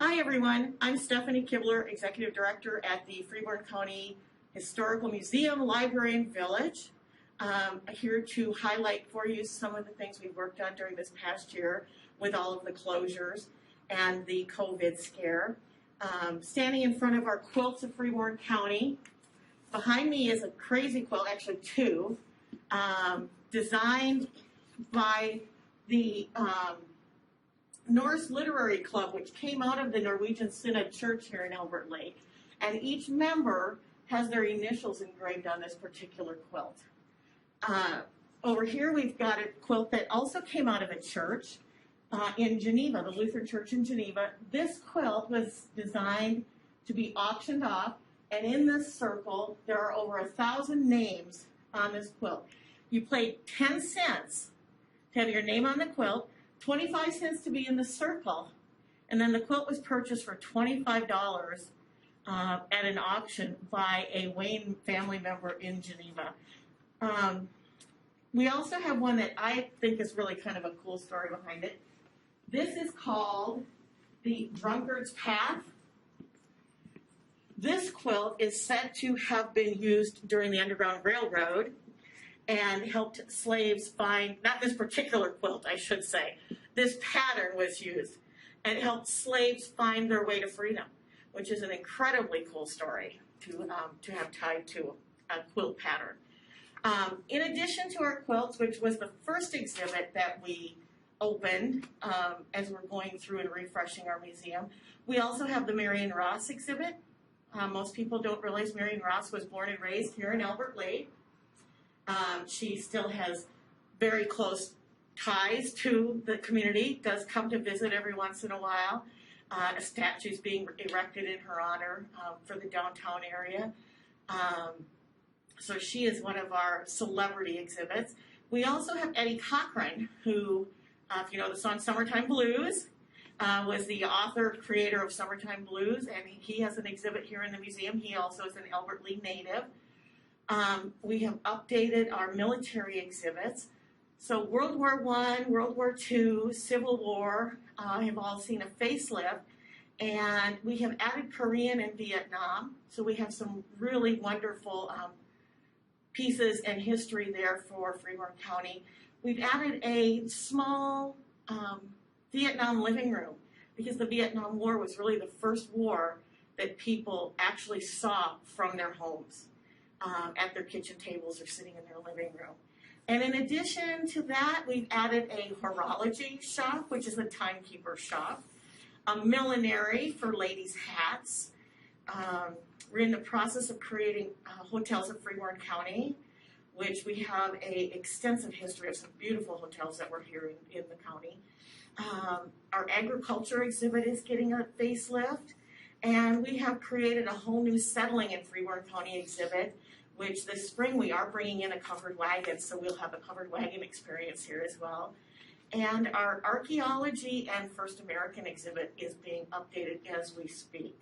Hi everyone, I'm Stephanie Kibler, Executive Director at the Freeborn County Historical Museum, Library, and Village. I'm here to highlight for you some of the things we've worked on during this past year with all of the closures and the COVID scare. Standing in front of our quilts of Freeborn County, behind me is a crazy quilt, actually two, designed by the Norse Literary Club, which came out of the Norwegian Synod Church here in Albert Lake. And each member has their initials engraved on this particular quilt. Over here we've got a quilt that also came out of a church in Geneva, the Lutheran Church in Geneva. This quilt was designed to be auctioned off, and in this circle there are over 1,000 names on this quilt. You paid 10 cents to have your name on the quilt, 25 cents to be in the circle, and then the quilt was purchased for $25 at an auction by a Wayne family member in Geneva. We also have one that I think is really kind of a cool story behind it. This is called the Drunkard's Path. This quilt is said to have been used during the Underground Railroad and helped slaves find, not this particular quilt, I should say, this pattern was used, and it helped slaves find their way to freedom, which is an incredibly cool story to have tied to a quilt pattern. In addition to our quilts, which was the first exhibit that we opened as we're going through and refreshing our museum, we also have the Marion Ross exhibit. Most people don't realize Marion Ross was born and raised here in Albert Lake. She still has very close ties to the community, does come to visit every once in a while. A statue is being erected in her honor for the downtown area. So she is one of our celebrity exhibits. We also have Eddie Cochran, who, if you know the song Summertime Blues, was the author, creator of Summertime Blues, and he has an exhibit here in the museum. He also is an Albert Lea native. We have updated our military exhibits. So World War I, World War II, Civil War have all seen a facelift, and we have added Korean and Vietnam. So we have some really wonderful pieces and history there for Freeborn County. We've added a small Vietnam living room, because the Vietnam War was really the first war that people actually saw from their homes. At their kitchen tables or sitting in their living room. And in addition to that, we've added a horology shop, which is a timekeeper shop, a millinery for ladies' hats. We're in the process of creating hotels of Freeborn County, which we have an extensive history of some beautiful hotels that we're here in the county. Our agriculture exhibit is getting a facelift. And we have created a whole new settling in Freeborn County exhibit, which this spring we are bringing in a covered wagon, so we'll have a covered wagon experience here as well. And our archaeology and First American exhibit is being updated as we speak.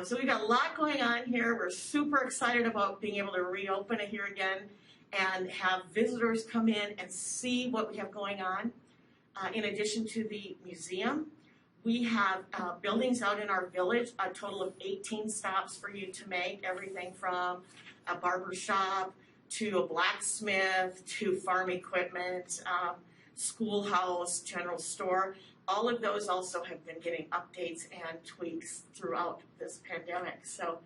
So we've got a lot going on here. We're super excited about being able to reopen it here again and have visitors come in and see what we have going on. In addition to the museum, we have buildings out in our village, a total of 18 stops for you to make, everything from a barber shop to a blacksmith to farm equipment, schoolhouse, general store. All of those also have been getting updates and tweaks throughout this pandemic. So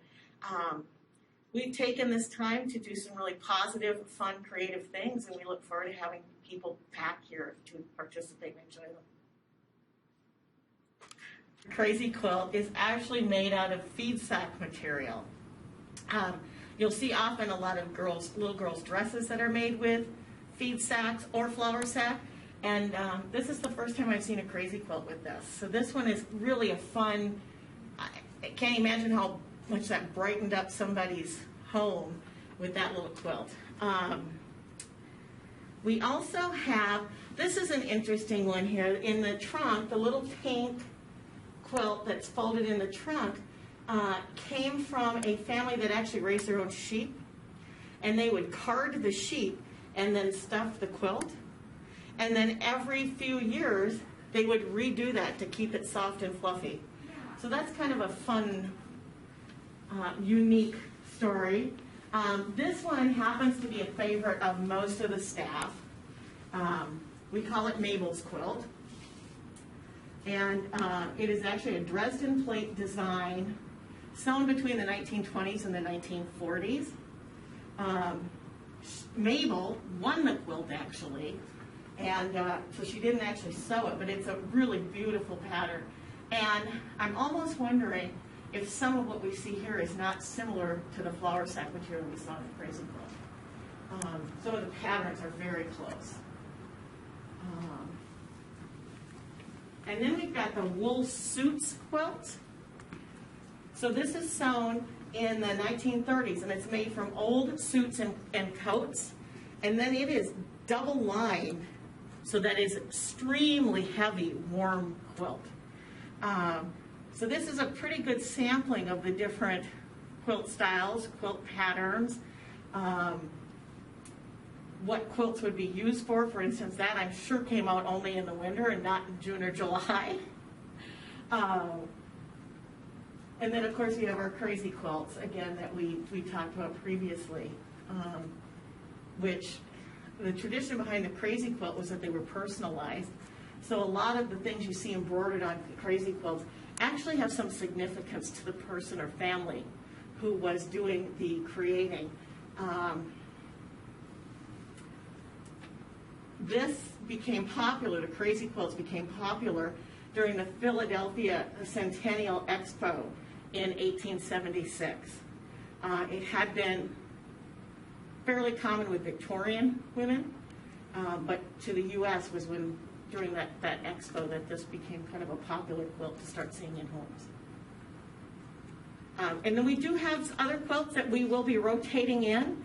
we've taken this time to do some really positive, fun, creative things, and we look forward to having people back here to participate and enjoy them. Crazy quilt is actually made out of feed sack material. You'll see often a lot of little girls' dresses that are made with feed sacks or flour sack, and this is the first time I've seen a crazy quilt with this. So this one is really a fun, I can't imagine how much that brightened up somebody's home with that little quilt. We also have, this is an interesting one here, in the trunk, the little pink quilt that's folded in the trunk came from a family that actually raised their own sheep, and they would card the sheep and then stuff the quilt, and then every few years they would redo that to keep it soft and fluffy. So that's kind of a fun, unique story. This one happens to be a favorite of most of the staff. We call it Mabel's quilt. And it is actually a Dresden plate design sewn between the 1920s and the 1940s. Mabel won the quilt actually, and so she didn't actually sew it, but it's a really beautiful pattern. And I'm almost wondering if some of what we see here is not similar to the flour sack material we saw in the Crazy Quilt. Some of the patterns are very close. And then we've got the wool suits quilt. So this is sewn in the 1930s, and it's made from old suits and coats. And then it is double lined, so that is extremely heavy, warm quilt. So this is a pretty good sampling of the different quilt styles, quilt patterns, what quilts would be used for. For instance, that I'm sure came out only in the winter and not in June or July. And then, of course, you have our crazy quilts, again, that we talked about previously, which the tradition behind the crazy quilt was that they were personalized. So a lot of the things you see embroidered on crazy quilts actually have some significance to the person or family who was doing the creating. This became popular, the crazy quilts became popular during the Philadelphia Centennial Expo in 1876. It had been fairly common with Victorian women, but to the U.S. was when, during that expo, that this became kind of a popular quilt to start seeing in homes. And then we do have other quilts that we will be rotating in.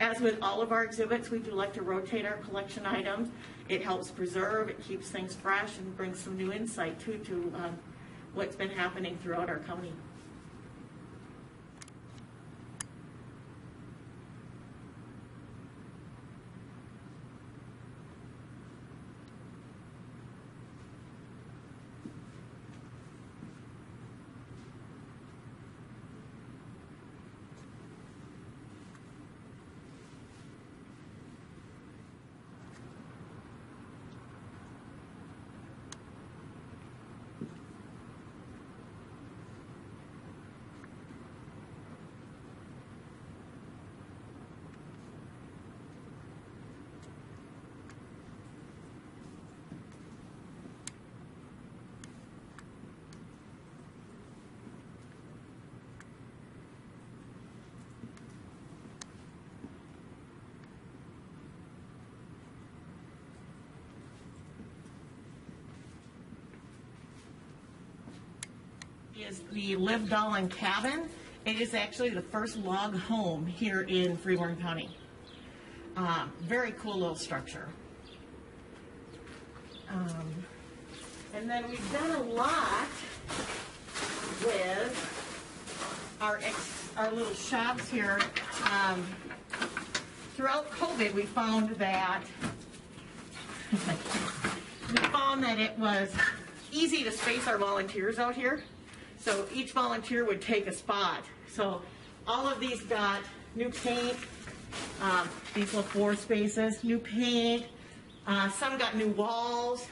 As with all of our exhibits, we do like to rotate our collection items. It helps preserve, it keeps things fresh, and brings some new insight too to what's been happening throughout our county. Is the Live Doll and Cabin. It is actually the first log home here in Freeborn County. Very cool little structure. And then we've done a lot with our little shops here. Throughout COVID, we found that it was easy to space our volunteers out here. So each volunteer would take a spot. So all of these got new paint, these little floor spaces, new paint, some got new walls.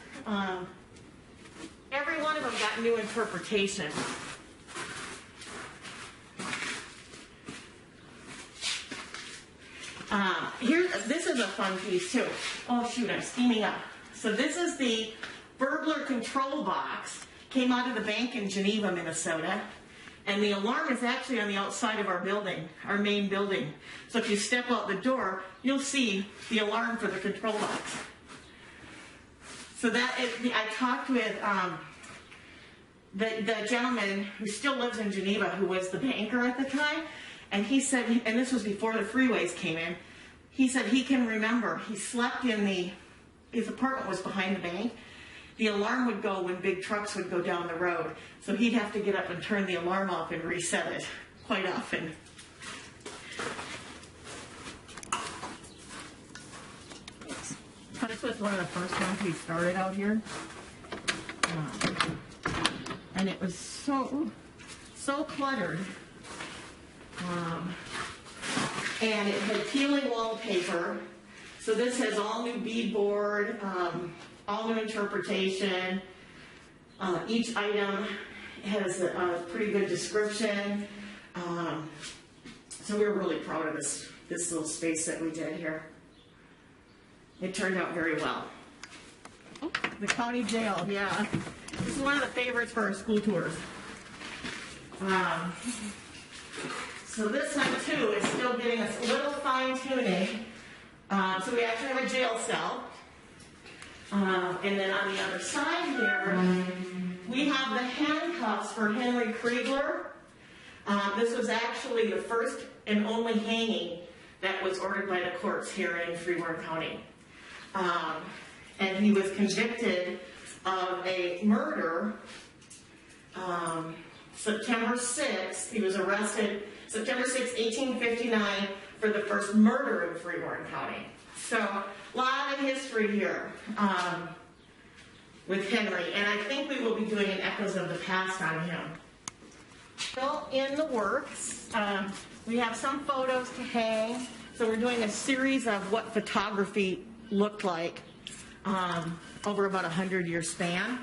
Every one of them got new interpretation. This is a fun piece too. Oh shoot, I'm steaming up. So this is the burglar control box. Came out of the bank in Geneva, Minnesota, and the alarm is actually on the outside of our building, our main building. So if you step out the door, you'll see the alarm for the control box. So I talked with the gentleman who still lives in Geneva, who was the banker at the time, and he said, and this was before the freeways came in, he said he can remember, he slept his apartment was behind the bank. The alarm would go when big trucks would go down the road. So he'd have to get up and turn the alarm off and reset it quite often. This was one of the first ones we started out here. and it was so cluttered. And it had peeling wallpaper. So this has all new beadboard, all new interpretation. Each item has a pretty good description. So we were really proud of this little space that we did here. It turned out very well. Oh, the county jail, yeah. This is one of the favorites for our school tours. So this one too is still getting us a little fine tuning. So we actually have a jail cell. And then on the other side here, we have the handcuffs for Henry Kibler. This was actually the first and only hanging that was ordered by the courts here in Freeborn County. And he was convicted of a murder September 6th. He was arrested September 6th, 1859 for the first murder in Freeborn County. So a lot of history here with Henry, and I think we will be doing an Echoes of the Past on him. Still in the works. We have some photos to hang, so we're doing a series of what photography looked like over about a 100-year span.